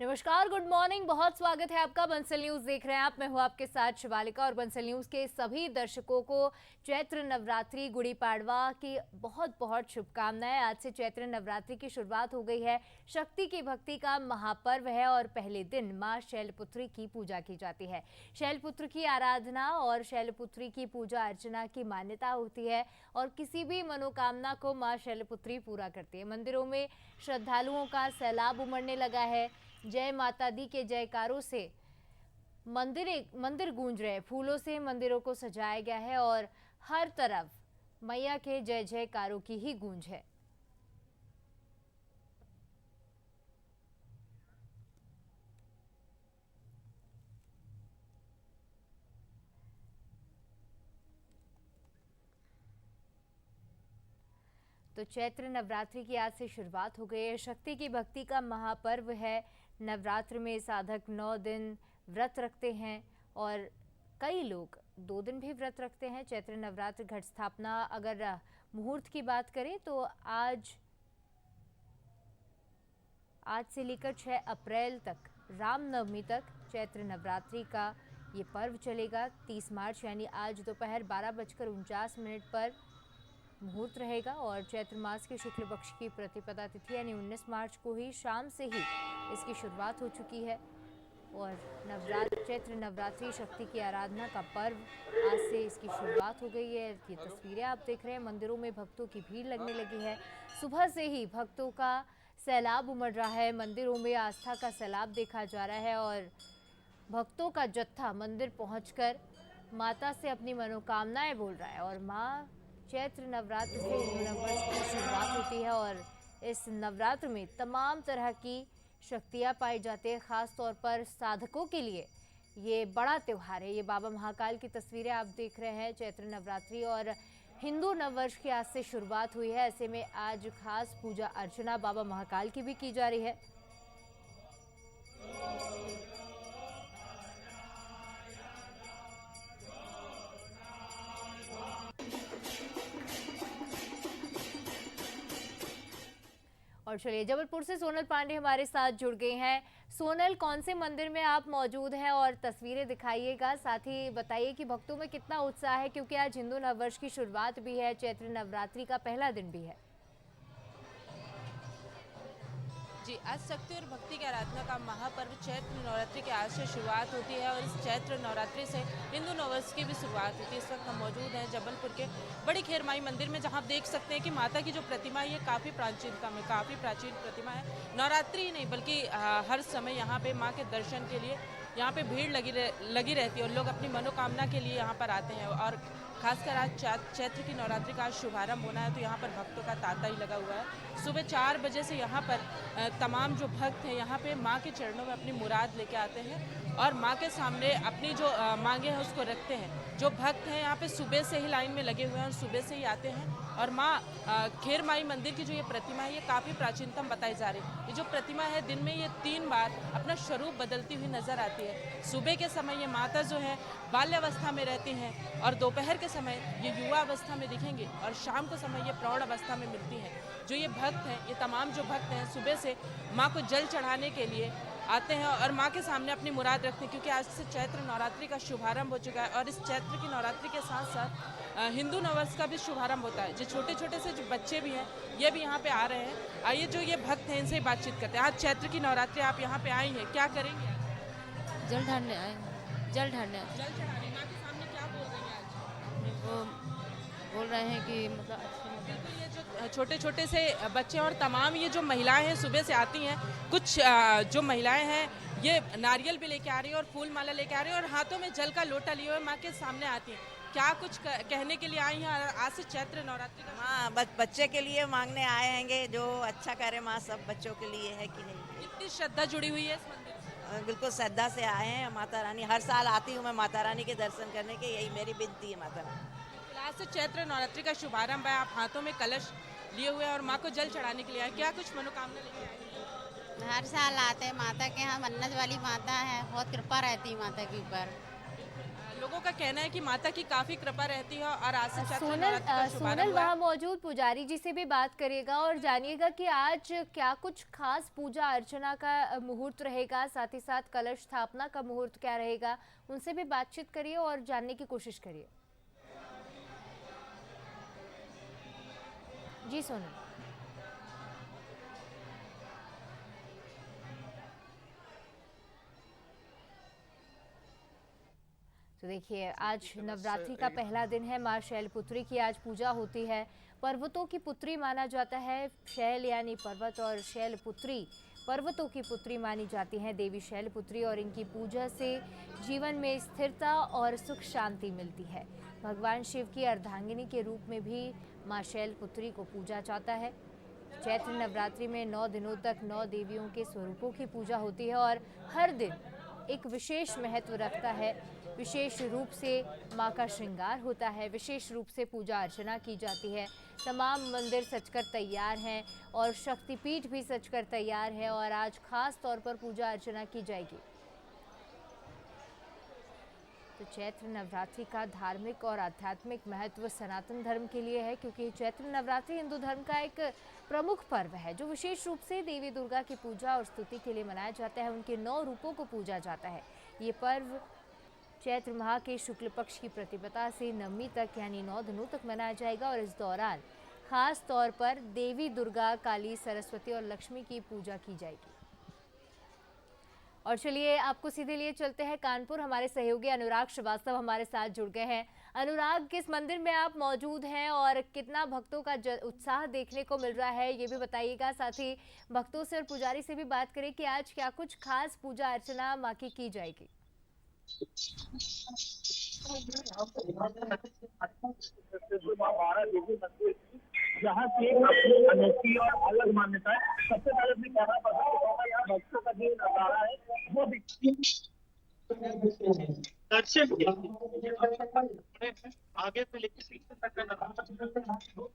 नमस्कार, good morning. बहुत स्वागत है आपका। बंसल न्यूज देख रहे हैं आप। मैं हूं आपके साथ शिवालिका और बंसल न्यूज के सभी दर्शकों को चैत्र नवरात्रि गुड़ी पाड़वा की बहुत बहुत शुभकामनाएं। आज से चैत्र नवरात्रि की शुरुआत हो गई है। शक्ति की भक्ति का महापर्व है और पहले दिन मां शैलपुत्री की पूजा की जाती है। शैलपुत्र की आराधना और शैलपुत्री की पूजा अर्चना की मान्यता होती है और किसी भी मनोकामना को मां शैलपुत्री पूरा करती है। मंदिरों में श्रद्धालुओं का सैलाब उमड़ने लगा है। जय माता दी के जयकारों से मंदिर गूंज रहे। फूलों से मंदिरों को सजाया गया है और हर तरफ मैया के जय जयकारों की ही गूंज है। तो चैत्र नवरात्रि की आज से शुरुआत हो गई है। शक्ति की भक्ति का महापर्व है। नवरात्र में साधक 9 दिन व्रत रखते हैं और कई लोग 2 दिन भी व्रत रखते हैं। चैत्र नवरात्र घट स्थापना अगर मुहूर्त की बात करें तो आज से लेकर 6 अप्रैल तक रामनवमी तक चैत्र नवरात्रि का ये पर्व चलेगा। 30 मार्च यानी आज दोपहर 12:49 पर मुहूर्त रहेगा और चैत्र मास के शुक्ल पक्ष की प्रतिपदा तिथि यानी 19 मार्च को ही शाम से ही इसकी शुरुआत हो चुकी है। और चैत्र नवरात्रि शक्ति की आराधना का पर्व आज से इसकी शुरुआत हो गई है। ये तस्वीरें आप देख रहे हैं। मंदिरों में भक्तों की भीड़ लगने लगी है। सुबह से ही भक्तों का सैलाब उमड़ रहा है। मंदिरों में आस्था का सैलाब देखा जा रहा है और भक्तों का जत्था मंदिर पहुंचकर माता से अपनी मनोकामनाएं बोल रहा है। और माँ चैत्र नवरात्र से हिंदू नववर्ष की शुरुआत होती है और इस नवरात्र में तमाम तरह की शक्तियाँ पाई जाती है। ख़ास तौर पर साधकों के लिए ये बड़ा त्यौहार है। ये बाबा महाकाल की तस्वीरें आप देख रहे हैं। चैत्र नवरात्रि और हिंदू नववर्ष की आज से शुरुआत हुई है। ऐसे में आज खास पूजा अर्चना बाबा महाकाल की भी की जा रही है। और चलिए जबलपुर से सोनल पांडे हमारे साथ जुड़ गए हैं। सोनल, कौन से मंदिर में आप मौजूद हैं और तस्वीरें दिखाइएगा। साथ ही बताइए कि भक्तों में कितना उत्साह है, क्योंकि आज हिंदू नववर्ष की शुरुआत भी है, चैत्र नवरात्रि का पहला दिन भी है। जी, आज शक्ति और भक्ति की आराधना का महापर्व चैत्र नवरात्रि के आज से शुरुआत होती है और इस चैत्र नवरात्रि से हिंदू नववर्ष की भी शुरुआत होती है। इस वक्त हम मौजूद हैं जबलपुर के बड़ी खेर माई मंदिर में, जहां आप देख सकते हैं कि माता की जो प्रतिमा है ये काफ़ी प्राचीन प्रतिमा है। नवरात्रि ही नहीं बल्कि हर समय यहाँ पे माँ के दर्शन के लिए यहाँ पे भीड़ लगी रहती है और लोग अपनी मनोकामना के लिए यहाँ पर आते हैं। और खासकर आज चैत्र की नवरात्रि का आज शुभारंभ होना है तो यहाँ पर भक्तों का तांता ही लगा हुआ है। सुबह 4 बजे से यहाँ पर तमाम जो भक्त हैं यहाँ पे माँ के चरणों में अपनी मुराद लेके आते हैं और माँ के सामने अपनी जो मांगे हैं उसको रखते हैं। जो भक्त हैं यहाँ पे सुबह से ही लाइन में लगे हुए हैं और सुबह से ही आते हैं। और माँ खेर माई मंदिर की जो ये प्रतिमा है ये काफ़ी प्राचीनतम बताई जा रही है। ये जो प्रतिमा है दिन में ये 3 बार अपना स्वरूप बदलती हुई नजर आती है। सुबह के समय ये माता जो है बाल्यावस्था में रहती हैं और दोपहर के समय ये युवा अवस्था में दिखेंगे और शाम के समय ये प्रौढ़ अवस्था में मिलती हैं। जो ये भक्त हैं, ये तमाम जो भक्त हैं सुबह से माँ को जल चढ़ाने के लिए आते हैं और माँ के सामने अपनी मुराद रखते हैं, क्योंकि आज से चैत्र नवरात्रि का शुभारंभ हो चुका है। और इस चैत्र की नवरात्रि के साथ साथ हिंदू नववर्ष का भी शुभारंभ होता है। जो छोटे छोटे से जो बच्चे भी हैं ये भी यहाँ पे आ रहे हैं। आइए जो ये भक्त हैं इनसे बातचीत करते हैं। आज चैत्र की नवरात्रि आप यहाँ पे आई हैं, क्या करेंगे? जल ढारने आए हैं। जल चढ़ाने। माँ के सामने क्या बोल रही हैं आज? वो बोल रहे हैं कि मतलब बिल्कुल, ये जो छोटे छोटे से बच्चे और तमाम ये जो महिलाएं हैं सुबह से आती हैं। कुछ जो महिलाएं हैं ये नारियल भी लेके आ रही है और फूल माला लेके आ रही है और हाथों में जल का लोटा लिए हुए माँ के सामने आती हैं। क्या कुछ कहने के लिए आई हैं? आज से चैत्र नवरात्रि का हाँ, बच्चे के लिए मांगने आए हैंगे, जो अच्छा करे माँ सब बच्चों के लिए है कि नहीं। इतनी श्रद्धा जुड़ी हुई है इस मंदिर से? बिल्कुल श्रद्धा से आए हैं। माता रानी हर साल आती हूँ मैं माता रानी के दर्शन करने के, यही मेरी विनती है माता रानी। आज से चैत्र नवरात्रि का शुभारंभ है। आप हाथों में कलश लिए हुए और माँ को जल चढ़ाने के लिए आए। क्या कुछ मनोकामना लेके आए? हर साल आते हैं। माता के यहाँ मन्नत वाली माता है, बहुत कृपा रहती है माता के ऊपर। लोगों का कहना है कि माता की काफी कृपा रहती है और आज से चैत्र नवरात्रि का सोनल शुभारंभ सोनल हुआ है। वहाँ मौजूद पुजारी जी से भी बात करिएगा और जानिएगा कि आज क्या कुछ खास पूजा अर्चना का मुहूर्त रहेगा, साथ ही साथ कलश स्थापना का मुहूर्त क्या रहेगा, उनसे भी बातचीत करिए और जानने की कोशिश करिए। जी सोनल। तो देखिए, आज नवरात्रि का पहला दिन है। माँ शैलपुत्री की आज पूजा होती है। पर्वतों की पुत्री माना जाता है। शैल यानी पर्वत और शैलपुत्री पर्वतों की पुत्री मानी जाती हैं देवी शैलपुत्री, और इनकी पूजा से जीवन में स्थिरता और सुख शांति मिलती है। भगवान शिव की अर्धांगिनी के रूप में भी माँ शैलपुत्री को पूजा जाता है। चैत्र नवरात्रि में 9 दिनों तक 9 देवियों के स्वरूपों की पूजा होती है और हर दिन एक विशेष महत्व रखता है। विशेष रूप से माँ का श्रृंगार होता है, विशेष रूप से पूजा अर्चना की जाती है। तमाम मंदिर सजकर तैयार हैं और शक्तिपीठ भी सजकर तैयार है और आज खास तौर पर पूजा अर्चना की जाएगी। तो चैत्र नवरात्रि का धार्मिक और आध्यात्मिक महत्व सनातन धर्म के लिए है, क्योंकि चैत्र नवरात्रि हिंदू धर्म का एक प्रमुख पर्व है जो विशेष रूप से देवी दुर्गा की पूजा और स्तुति के लिए मनाया जाता है। उनके 9 रूपों को पूजा जाता है। ये पर्व चैत्र माह के शुक्ल पक्ष की प्रतिपदा से नवमी तक यानी 9 दिनों तक मनाया जाएगा और इस दौरान खास तौर पर देवी दुर्गा, काली, सरस्वती और लक्ष्मी की पूजा की जाएगी। और चलिए आपको सीधे लिए चलते हैं कानपुर। हमारे सहयोगी अनुराग श्रीवास्तव हमारे साथ जुड़ गए हैं। अनुराग, किस मंदिर में आप मौजूद हैं और कितना भक्तों का उत्साह देखने को मिल रहा है, ये भी बताइएगा। साथ ही भक्तों से और पुजारी से भी बात करें कि आज क्या कुछ खास पूजा अर्चना माँ की जाएगी। जहाँ की एक अपनी अनोखी और अलग मान्यता है। सबसे पहले अपने कहना पसंद होगा, यहाँ भक्तों का जो नजारा है वो दर्शन आगे से लेकर पीछे तक का नजारा।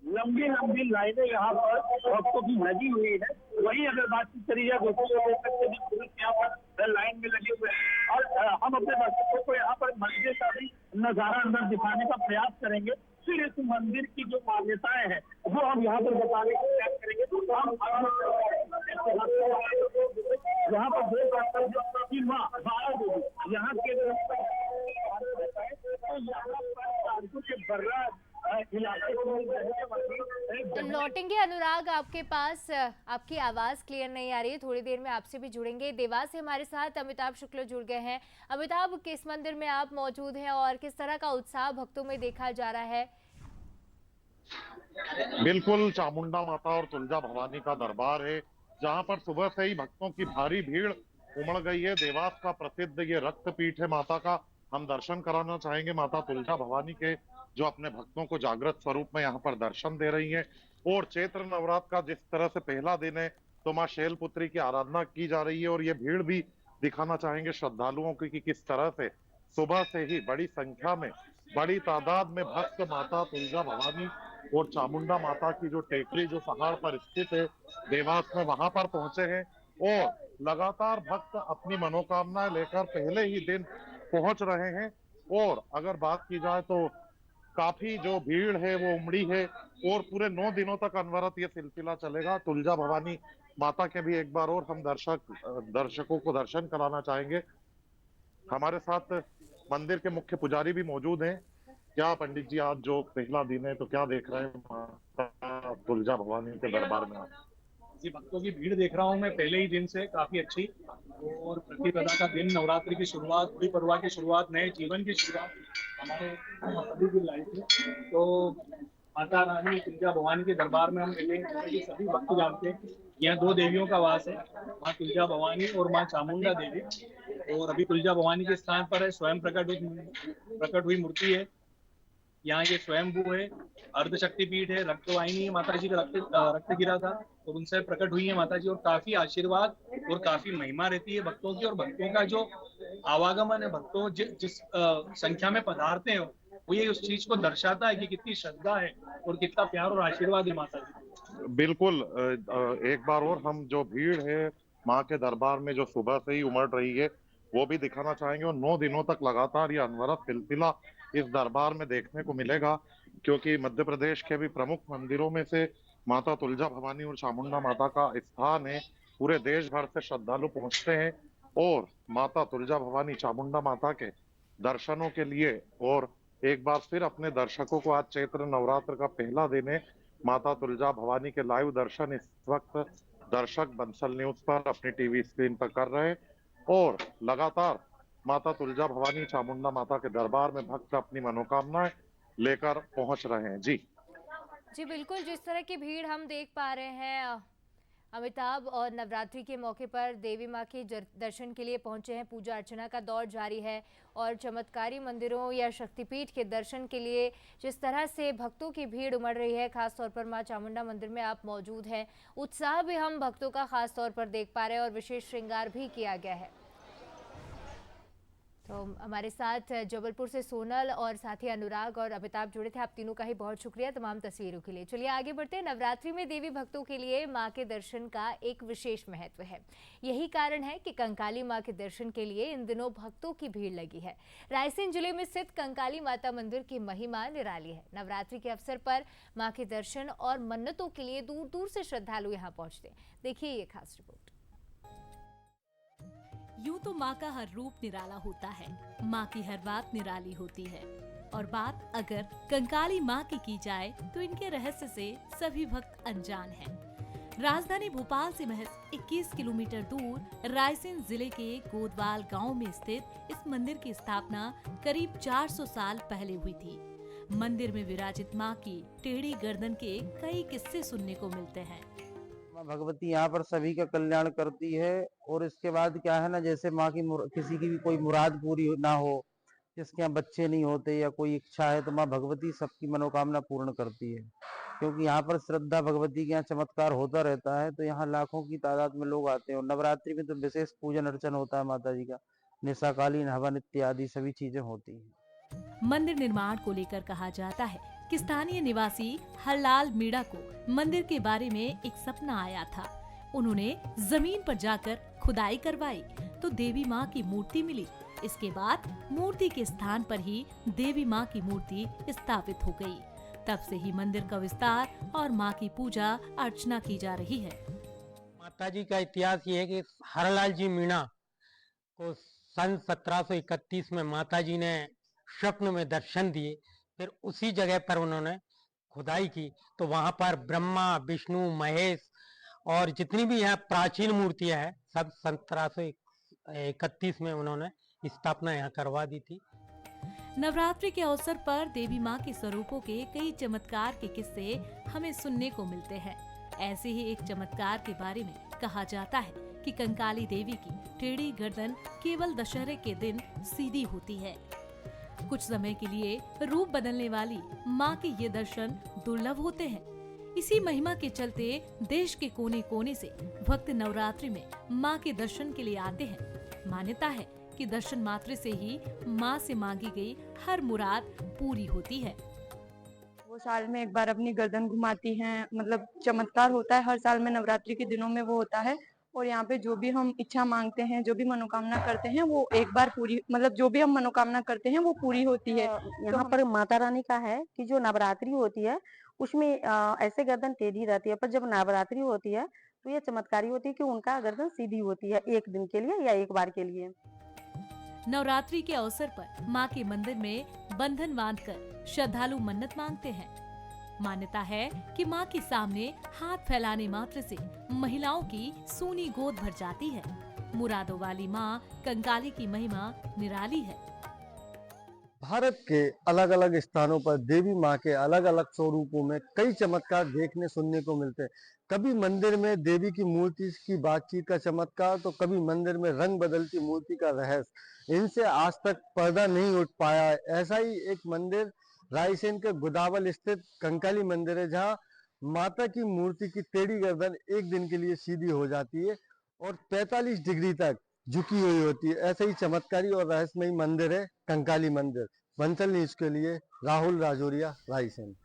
लंबी लंबी लाइनें यहाँ पर भक्तों की लगी हुई है। वही अगर बातचीत करी जाए पुलिस यहाँ पर लाइन में लगे हुए हैं और हम अपने दर्शकों को यहाँ पर मंदिर का भी नजारा अंदर दिखाने का प्रयास करेंगे। फिर इस मंदिर की जो मान्यताएं हैं वो हम यहाँ पर बताने का प्रयास करेंगे। तो हम यहाँ पर देख सकते हैं कि माँ बारह देवी यहाँ के लौटेंगे अनुराग आपके पास। आपकी आवाज क्लियर नहीं आ रही है, थोड़ी देर में आपसे भी जुड़ेंगे। देवास से हमारे साथ अमिताभ शुक्ल जुड़ गए हैं। अमिताभ, किस मंदिर में आप मौजूद हैं और किस तरह का उत्साह भक्तों में देखा जा रहा है? बिल्कुल, चामुंडा माता और तुलजा भवानी का दरबार है, जहां पर सुबह से ही भक्तों की भारी भीड़ उमड़ गई है। देवास का प्रसिद्ध ये रक्तपीठ है माता का। हम दर्शन कराना चाहेंगे माता तुलजा भवानी के, जो अपने भक्तों को जागृत स्वरूप में यहाँ पर दर्शन दे रही हैं। और चैत्र नवरात्र का जिस तरह से पहला दिन है तो माँ शैलपुत्री की आराधना की जा रही है और ये भीड़ भी दिखाना चाहेंगे श्रद्धालुओं की कि किस तरह से सुबह से ही बड़ी संख्या में, बड़ी तादाद में भक्त माता तुलजा भवानी और चामुंडा माता की जो टेकरी जो पहाड़ पर स्थित है देवास में, वहां पर पहुंचे हैं और लगातार भक्त अपनी मनोकामनाएं लेकर पहले ही दिन पहुंच रहे हैं। और अगर बात की जाए तो काफी जो भीड़ है वो उमड़ी है और पूरे 9 दिनों तक अनवरत ये सिलसिला चलेगा। तुलजा भवानी माता के भी एक बार और हम दर्शकों को दर्शन कराना चाहेंगे। हमारे साथ मंदिर के मुख्य पुजारी भी मौजूद हैं। क्या पंडित जी, आज जो पहला दिन है तो क्या देख रहे हैं माता तुलजा भवानी के दरबार में आप? जी, भक्तों की भीड़ देख रहा हूँ मैं पहले ही दिन से काफी अच्छी। और प्रतिपदा का दिन, नवरात्रि की शुरुआत, गुड़ी पड़वा की शुरुआत, नए जीवन की शुरुआत हमारे सभी की लाइफ में। तो माता रानी तुलजा भवानी के दरबार में हम मिलेंगे कि सभी भक्त जानते हैं यहाँ 2 देवियों का वास है, माँ तुलजा भवानी और माँ चामुंडा देवी। और अभी तुलजा भवानी के स्थान पर है स्वयं प्रकट हुई मूर्ति है। यहाँ ये स्वयंभू है, अर्धशक्तिपीठ है, रक्तवाहिनी है। माता जी का रक्त गिरा था और उनसे प्रकट हुई है माता जी। और काफी आशीर्वाद और काफी महिमा रहती है भक्तों की। और भक्तों का जो आवागमन है, भक्तों जिस संख्या में पधारते हैं वो ये उस चीज को दर्शाता है कि कितनी श्रद्धा है और कितना प्यार और आशीर्वाद है माता जी। बिल्कुल, एक बार और हम जो भीड़ है माँ के दरबार में जो सुबह से ही उमड़ रही है वो भी दिखाना चाहेंगे। और 9 दिनों तक लगातार ये अनवरत सिलसिला इस दरबार में देखने को मिलेगा, क्योंकि मध्य प्रदेश के भी प्रमुख मंदिरों में से माता तुलजा भवानी और चामुंडा माता का स्थान है। पूरे देश भर से श्रद्धालु पहुंचते हैं और माता तुलजा भवानी चामुंडा माता के दर्शनों के लिए। और एक बार फिर अपने दर्शकों को, आज चैत्र नवरात्र का पहला दिन है, माता तुलजा भवानी के लाइव दर्शन इस वक्त दर्शक बंसल न्यूज पर अपनी टीवी स्क्रीन पर कर रहे हैं। और लगातार माता तुलजा भवानी चामुंडा माता के दरबार में भक्त अपनी मनोकामनाएं लेकर पहुंच रहे हैं। जी जी बिल्कुल, जिस तरह की भीड़ हम देख पा रहे हैं, अमिताभ, और नवरात्रि के मौके पर देवी माँ के दर्शन के लिए पहुंचे हैं। पूजा अर्चना का दौर जारी है और चमत्कारी मंदिरों या शक्तिपीठ के दर्शन के लिए जिस तरह से भक्तों की भीड़ उमड़ रही है, खासतौर पर माँ चामुंडा मंदिर में आप मौजूद हैं, उत्साह भी हम भक्तों का खास तौर पर देख पा रहे हैं और विशेष श्रृंगार भी किया गया है। तो हमारे साथ जबलपुर से सोनल और साथी अनुराग और अमिताभ जुड़े थे। आप तीनों का ही बहुत शुक्रिया तमाम तस्वीरों के लिए। चलिए आगे बढ़ते हैं। नवरात्रि में देवी भक्तों के लिए मां के दर्शन का एक विशेष महत्व है। यही कारण है कि कंकाली मां के दर्शन के लिए इन दिनों भक्तों की भीड़ लगी है। रायसेन जिले में स्थित कंकाली माता मंदिर की महिमा निराली है। नवरात्रि के अवसर पर मां के दर्शन और मन्नतों के लिए दूर दूर से श्रद्धालु यहाँ पहुंचते हैं। देखिए ये खास रिपोर्ट। यूं तो माँ का हर रूप निराला होता है, माँ की हर बात निराली होती है। और बात अगर कंकाली माँ की जाए तो इनके रहस्य से सभी भक्त अनजान हैं। राजधानी भोपाल से महज 21 किलोमीटर दूर रायसेन जिले के गोदवाल गांव में स्थित इस मंदिर की स्थापना करीब 400 साल पहले हुई थी। मंदिर में विराजित माँ की टेढ़ी गर्दन के कई किस्से सुनने को मिलते हैं। माँ भगवती यहाँ पर सभी का कल्याण करती है। और इसके बाद क्या है ना, जैसे माँ की किसी की भी कोई मुराद पूरी ना हो, जिसके यहाँ बच्चे नहीं होते या कोई इच्छा है, तो माँ भगवती सबकी मनोकामना पूर्ण करती है। क्योंकि यहाँ पर श्रद्धा भगवती के यहाँ चमत्कार होता रहता है, तो यहाँ लाखों की तादाद में लोग आते हैं। और नवरात्रि में तो विशेष पूजन अर्चन होता है माता जी का, निशाकालीन हवन इत्यादि सभी चीजें होती है। मंदिर निर्माण को लेकर कहा जाता है कि स्थानीय निवासी हरलाल मीणा को मंदिर के बारे में एक सपना आया था। उन्होंने जमीन पर जाकर खुदाई करवाई तो देवी माँ की मूर्ति मिली। इसके बाद मूर्ति के स्थान पर ही देवी माँ की मूर्ति स्थापित हो गई। तब से ही मंदिर का विस्तार और माँ की पूजा अर्चना की जा रही है। माता जी का इतिहास ये है कि हरलाल जी मीणा को सन 1731 में माता जी ने स्वप्न में दर्शन दिए। फिर उसी जगह पर उन्होंने खुदाई की तो वहां पर ब्रह्मा, विष्णु, महेश और जितनी भी यहाँ प्राचीन मूर्तियां हैं सब 1731 में उन्होंने स्थापना यहाँ करवा दी थी। नवरात्रि के अवसर पर देवी माँ के स्वरूपों के कई चमत्कार के किस्से हमें सुनने को मिलते हैं। ऐसे ही एक चमत्कार के बारे में कहा जाता है कि कंकाली देवी की टेढ़ी गर्दन केवल दशहरे के दिन सीधी होती है। कुछ समय के लिए रूप बदलने वाली माँ के ये दर्शन दुर्लभ होते हैं। इसी महिमा के चलते देश के कोने कोने से भक्त नवरात्रि में माँ के दर्शन के लिए आते हैं। मान्यता है कि दर्शन मात्र से ही माँ से मांगी गई हर मुराद पूरी होती है। वो साल में एक बार अपनी गर्दन घुमाती हैं, मतलब चमत्कार होता है हर साल में नवरात्रि के दिनों में वो होता है। और यहाँ पे जो भी हम इच्छा मांगते हैं, जो भी मनोकामना करते हैं, वो एक बार पूरी, मतलब जो भी हम मनोकामना करते हैं वो पूरी होती है। यहाँ पर माता रानी का है कि जो नवरात्रि होती है उसमें ऐसे गर्दन टेढ़ी रहती है, पर जब नवरात्रि होती है तो ये चमत्कारी होती है कि उनका गर्दन सीधी होती है, एक दिन के लिए या एक बार के लिए। नवरात्रि के अवसर पर माँ के मंदिर में बंधन बांधकर श्रद्धालु मन्नत मांगते हैं। मान्यता है कि माँ के सामने हाथ फैलाने मात्र से महिलाओं की सूनी गोद भर जाती है। मुरादों वाली माँ कंकाली की महिमा निराली है। भारत के अलग अलग स्थानों पर देवी माँ के अलग अलग स्वरूपों में कई चमत्कार देखने सुनने को मिलते हैं। कभी मंदिर में देवी की मूर्ति की बातचीत का चमत्कार, तो कभी मंदिर में रंग बदलती मूर्ति का रहस्य। इनसे आज तक पर्दा नहीं उठ पाया है। ऐसा ही एक मंदिर रायसेन के गोदावल स्थित कंकाली मंदिर है, जहाँ माता की मूर्ति की टेढ़ी गर्दन एक दिन के लिए सीधी हो जाती है और 45 डिग्री तक झुकी हुई होती है। ऐसे ही चमत्कारी और रहस्यमयी मंदिर है कंकाली मंदिर। बंसल न्यूज के लिए राहुल राजौरिया, रायसेन।